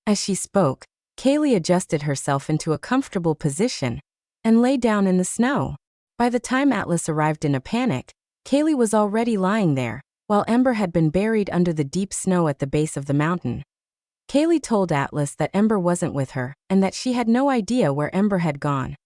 As she spoke, Kaylee adjusted herself into a comfortable position and lay down in the snow. By the time Atlas arrived in a panic, Kaylee was already lying there, while Ember had been buried under the deep snow at the base of the mountain. Kaylee told Atlas that Ember wasn't with her and that she had no idea where Ember had gone.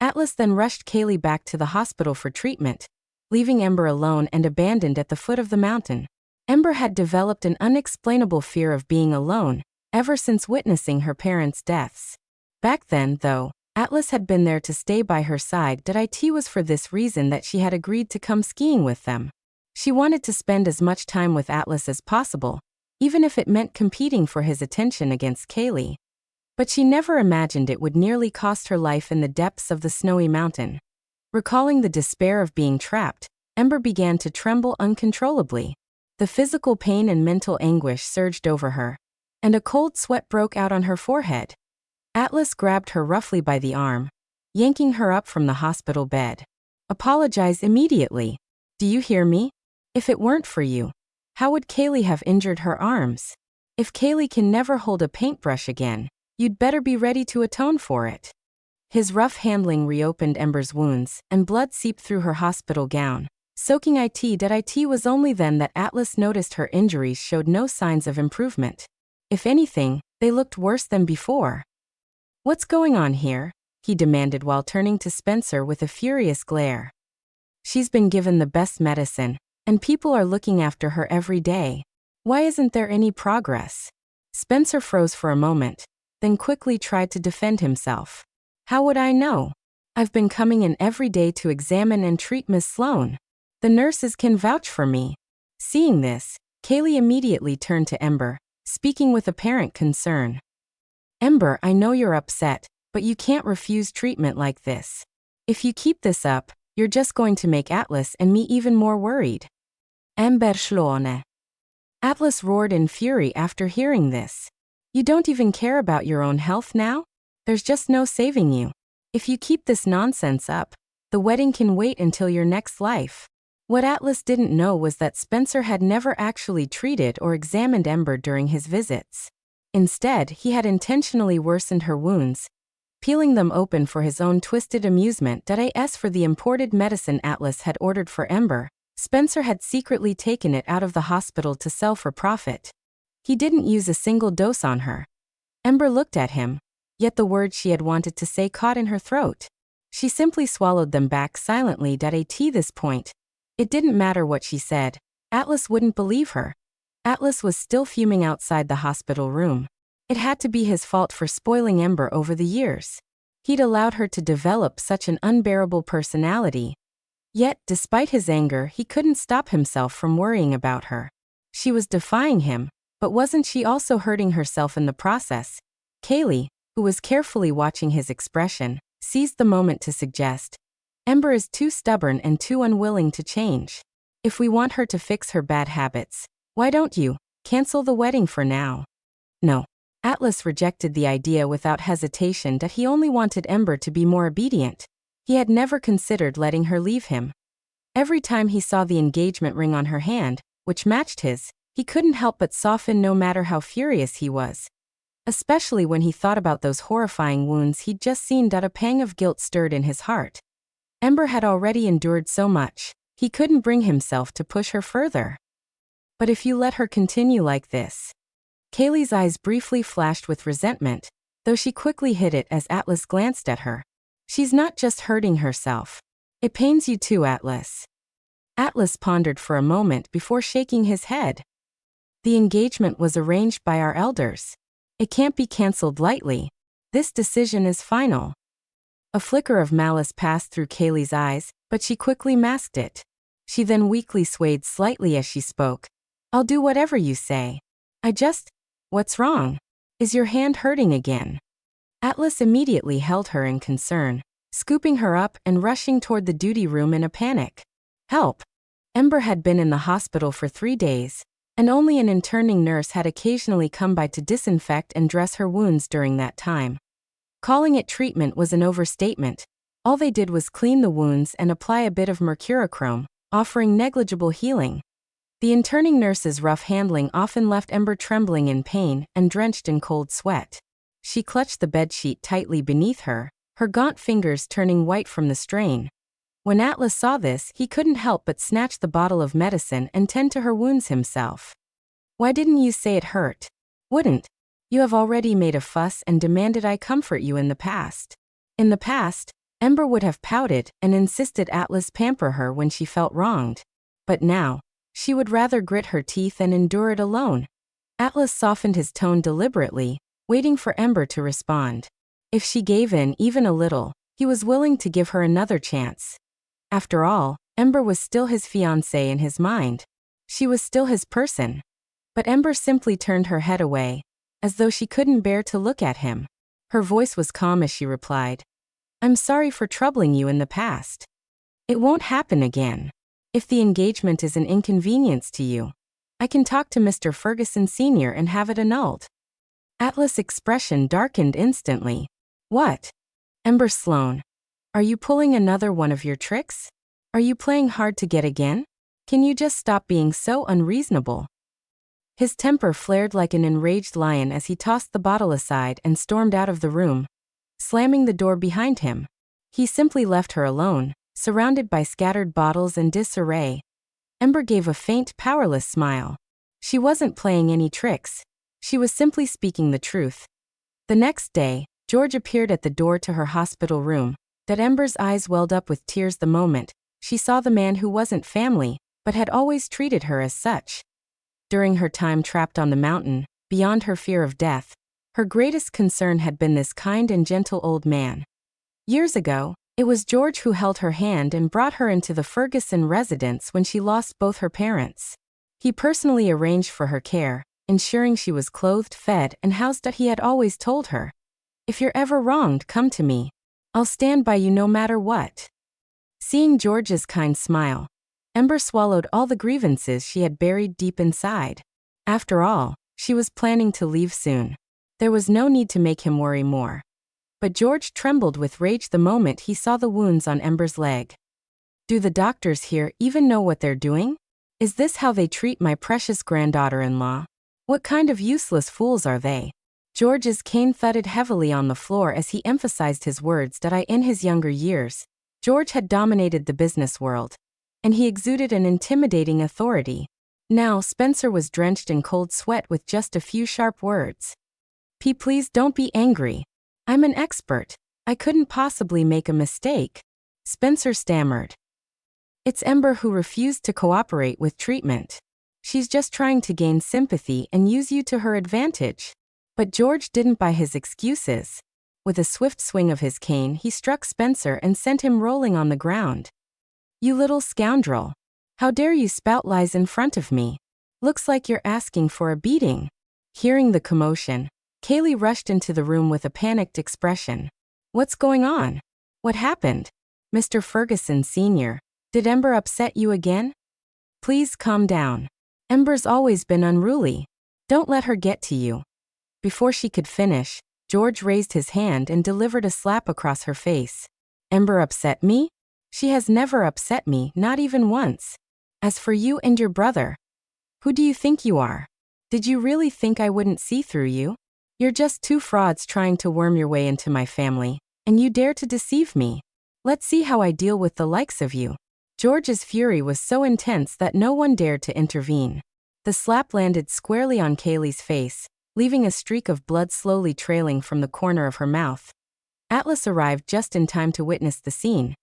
Atlas then rushed Kaylee back to the hospital for treatment, leaving Ember alone and abandoned at the foot of the mountain. Ember had developed an unexplainable fear of being alone ever since witnessing her parents' deaths. Back then, though, Atlas had been there to stay by her side. It was for this reason that she had agreed to come skiing with them. She wanted to spend as much time with Atlas as possible, even if it meant competing for his attention against Kaylee. But she never imagined it would nearly cost her life in the depths of the snowy mountain. Recalling the despair of being trapped, Ember began to tremble uncontrollably. The physical pain and mental anguish surged over her, and a cold sweat broke out on her forehead. Atlas grabbed her roughly by the arm, yanking her up from the hospital bed. "Apologize immediately. Do you hear me? If it weren't for you, how would Kaylee have injured her arms? If Kaylee can never hold a paintbrush again, you'd better be ready to atone for it." His rough handling reopened Ember's wounds, and blood seeped through her hospital gown, soaking it. It was only then that Atlas noticed her injuries showed no signs of improvement. If anything, they looked worse than before. "What's going on here?" he demanded while turning to Spencer with a furious glare. "She's been given the best medicine, and people are looking after her every day. Why isn't there any progress?" Spencer froze for a moment, then quickly tried to defend himself. "How would I know? I've been coming in every day to examine and treat Miss Sloan. The nurses can vouch for me." Seeing this, Kaylee immediately turned to Ember, speaking with apparent concern. "Ember, I know you're upset, but you can't refuse treatment like this. If you keep this up, you're just going to make Atlas and me even more worried." Ember Sloane. Atlas roared in fury after hearing this. "You don't even care about your own health now? There's just no saving you. If you keep this nonsense up, the wedding can wait until your next life." What Atlas didn't know was that Spencer had never actually treated or examined Ember during his visits. Instead, he had intentionally worsened her wounds, peeling them open for his own twisted amusement. As for the imported medicine Atlas had ordered for Ember, Spencer had secretly taken it out of the hospital to sell for profit. He didn't use a single dose on her. Ember looked at him, yet the words she had wanted to say caught in her throat. She simply swallowed them back silently. At this point, it didn't matter what she said. Atlas wouldn't believe her. Atlas was still fuming outside the hospital room. It had to be his fault for spoiling Ember over the years. He'd allowed her to develop such an unbearable personality. Yet, despite his anger, he couldn't stop himself from worrying about her. She was defying him, but wasn't she also hurting herself in the process? Kaylee, who was carefully watching his expression, seized the moment to suggest, "Ember is too stubborn and too unwilling to change. If we want her to fix her bad habits, why don't you cancel the wedding for now?" No. Atlas rejected the idea without hesitation. He only wanted Ember to be more obedient. He had never considered letting her leave him. Every time he saw the engagement ring on her hand, which matched his, he couldn't help but soften no matter how furious he was. Especially when he thought about those horrifying wounds he'd just seen. A pang of guilt stirred in his heart. Ember had already endured so much, he couldn't bring himself to push her further. "But if you let her continue like this..." Kaylee's eyes briefly flashed with resentment, though she quickly hid it as Atlas glanced at her. "She's not just hurting herself. It pains you too, Atlas." Atlas pondered for a moment before shaking his head. "The engagement was arranged by our elders. It can't be cancelled lightly. This decision is final." A flicker of malice passed through Kaylee's eyes, but she quickly masked it. She then weakly swayed slightly as she spoke. "I'll do whatever you say. What's wrong? Is your hand hurting again?" Atlas immediately held her in concern, scooping her up and rushing toward the duty room in a panic. "Help!" Ember had been in the hospital for 3 days, and only an interning nurse had occasionally come by to disinfect and dress her wounds during that time. Calling it treatment was an overstatement. All they did was clean the wounds and apply a bit of mercurochrome, offering negligible healing. The interning nurse's rough handling often left Ember trembling in pain and drenched in cold sweat. She clutched the bedsheet tightly beneath her, her gaunt fingers turning white from the strain. When Atlas saw this, he couldn't help but snatch the bottle of medicine and tend to her wounds himself. "Why didn't you say it hurt? Wouldn't? You have already made a fuss and demanded I comfort you in the past." In the past, Ember would have pouted and insisted Atlas pamper her when she felt wronged. But now, she would rather grit her teeth and endure it alone. Atlas softened his tone deliberately, waiting for Ember to respond. If she gave in even a little, he was willing to give her another chance. After all, Ember was still his fiancé in his mind. She was still his person. But Ember simply turned her head away, as though she couldn't bear to look at him. Her voice was calm as she replied, "I'm sorry for troubling you in the past. It won't happen again. If the engagement is an inconvenience to you, I can talk to Mr. Ferguson Sr. and have it annulled." Atlas' expression darkened instantly. "What? Ember Sloan, are you pulling another one of your tricks? Are you playing hard to get again? Can you just stop being so unreasonable?" His temper flared like an enraged lion as he tossed the bottle aside and stormed out of the room, slamming the door behind him. He simply left her alone, surrounded by scattered bottles and disarray. Ember gave a faint, powerless smile. She wasn't playing any tricks. She was simply speaking the truth. The next day, George appeared at the door to her hospital room. That Ember's eyes welled up with tears the moment she saw the man who wasn't family, but had always treated her as such. During her time trapped on the mountain, beyond her fear of death, her greatest concern had been this kind and gentle old man. Years ago, it was George who held her hand and brought her into the Ferguson residence when she lost both her parents. He personally arranged for her care, ensuring she was clothed, fed, and housed. He had always told her, "If you're ever wronged, come to me. I'll stand by you no matter what." Seeing George's kind smile, Ember swallowed all the grievances she had buried deep inside. After all, she was planning to leave soon. There was no need to make him worry more. But George trembled with rage the moment he saw the wounds on Ember's leg. "Do the doctors here even know what they're doing? Is this how they treat my precious granddaughter-in-law? What kind of useless fools are they?" George's cane thudded heavily on the floor as he emphasized his words that in his younger years, George had dominated the business world, and he exuded an intimidating authority. Now Spencer was drenched in cold sweat with just a few sharp words. Please don't be angry. I'm an expert. I couldn't possibly make a mistake," Spencer stammered. "It's Ember who refused to cooperate with treatment. She's just trying to gain sympathy and use you to her advantage." But George didn't buy his excuses. With a swift swing of his cane, he struck Spencer and sent him rolling on the ground. "You little scoundrel. How dare you spout lies in front of me? Looks like you're asking for a beating." Hearing the commotion, Kaylee rushed into the room with a panicked expression. "What's going on? What happened? Mr. Ferguson Sr., did Ember upset you again? Please calm down. Ember's always been unruly. Don't let her get to you." Before she could finish, George raised his hand and delivered a slap across her face. "Ember upset me? She has never upset me, not even once. As for you and your brother, who do you think you are? Did you really think I wouldn't see through you? You're just two frauds trying to worm your way into my family, and you dare to deceive me. Let's see how I deal with the likes of you." George's fury was so intense that no one dared to intervene. The slap landed squarely on Kaylee's face, leaving a streak of blood slowly trailing from the corner of her mouth. Atlas arrived just in time to witness the scene.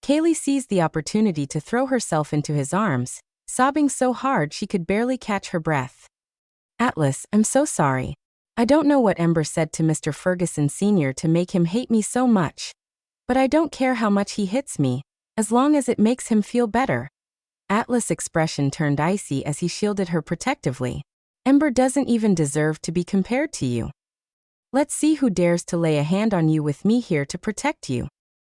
Kaylee seized the opportunity to throw herself into his arms, sobbing so hard she could barely catch her breath. "Atlas, I'm so sorry. I don't know what Ember said to Mr. Ferguson Sr. to make him hate me so much. But I don't care how much he hits me, as long as it makes him feel better." Atlas' expression turned icy as he shielded her protectively. "Ember doesn't even deserve to be compared to you. Let's see who dares to lay a hand on you with me here to protect you."